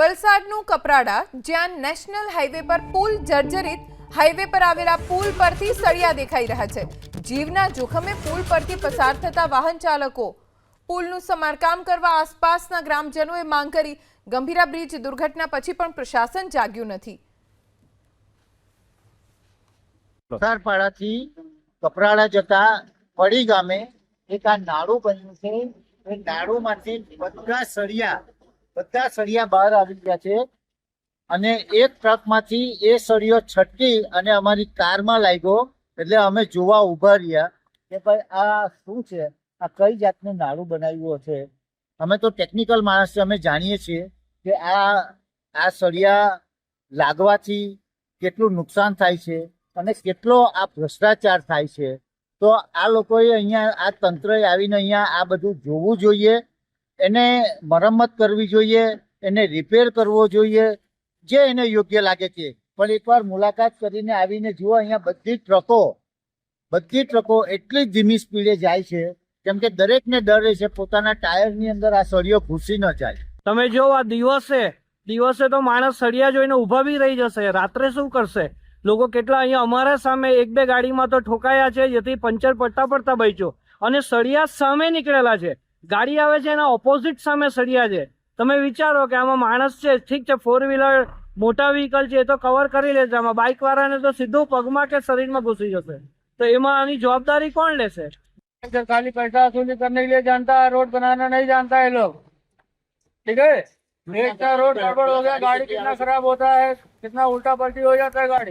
વલસાડનું કપરાડા, જ્યાં national highway પર પુલ જર્જરિત, હાઈવે પર આવેલા પુલ પરથી સળિયા દેખાઈ રહ્યા છે। જીવના જોખમે પુલ પરથી પસાર થતા વાહન ચાલકો પુલનું સમારકામ કરવા આસપાસના ગ્રામજનોએ માંગ કરી। ગંભીરા બ્રિજ દુર્ઘટના પછી પણ પ્રશાસન જાગ્યું નથી। વલસાડથી કપરાડા જતા પડી ગામે એક આ નાળું બન્યું છે। એ નાળુમાંથી બધા સળિયા બહાર આવી ગયા છે અને એક ટ્રકમાંથી એ સળિયો છટકી અને અમારી કારમાં લાગ્યો। એટલે અમે જોવા ઊભા રહ્યા કે ભાઈ આ શું છે, આ કઈ જાતનું નાળું બનાવ્યું હશે। અમે તો ટેકનિકલ માણસ છે, અમે જાણીએ છીએ કે આ સળિયા લાગવાથી કેટલું નુકસાન થાય છે અને કેટલો આ ભ્રષ્ટાચાર થાય છે। તો આ લોકોએ અહીંયા આ તંત્રએ આવીને અહીંયા આ બધું જોવું જોઈએ, એને મરમ્મત કરવી જોઈએ, એને રિપેર કરવો જોઈએ, જે એને યોગ્ય લાગે છે। પણ એકવાર મુલાકાત કરીને આવીને જુઓ, અહીંયા બધી ટ્રકો એટલી ધીમી સ્પીડે જાય છે કેમ કે દરેકને ડર રહે છે પોતાના ટાયરની અંદર આ સળિયો ઘૂસી ન જાય। તમે જો આ દિવસે તો માણસ સળિયા જોઈને ઊભા બી રહી જશે, રાત્રે શું કરશે? લોકો કેટલા અહીંયા અમારા સામે એક બે ગાડીમાં તો ઠોકાયા છે, જેથી પંચર પડતા બચ્યો અને સળિયા સામે નીકળેલા છે। ગાડી આવે છે એના ઓપોઝિટ સામે સળિયા છે। તમે વિચારો કે આમાં માણસ છે, ઠીક છે, 4 વ્હીલર મોટા વ્હીકલ છે એ તો કવર કરી લેશે, આમાં બાઇક વાળાને તો સીધું પગમાં કે શરીરમાં ઘૂસી જશે। તો એમાં આની जवाबदारी कौन लेसे? खाली पैसा वसूली करने के लिए जानता है, रोड बनाना नहीं जानता है लोग। ठीक है, रोड गड़बड़ हो गया, गाड़ी कितना खराब होता है, कितना उल्टा पलटी हो जाता है गाड़ी।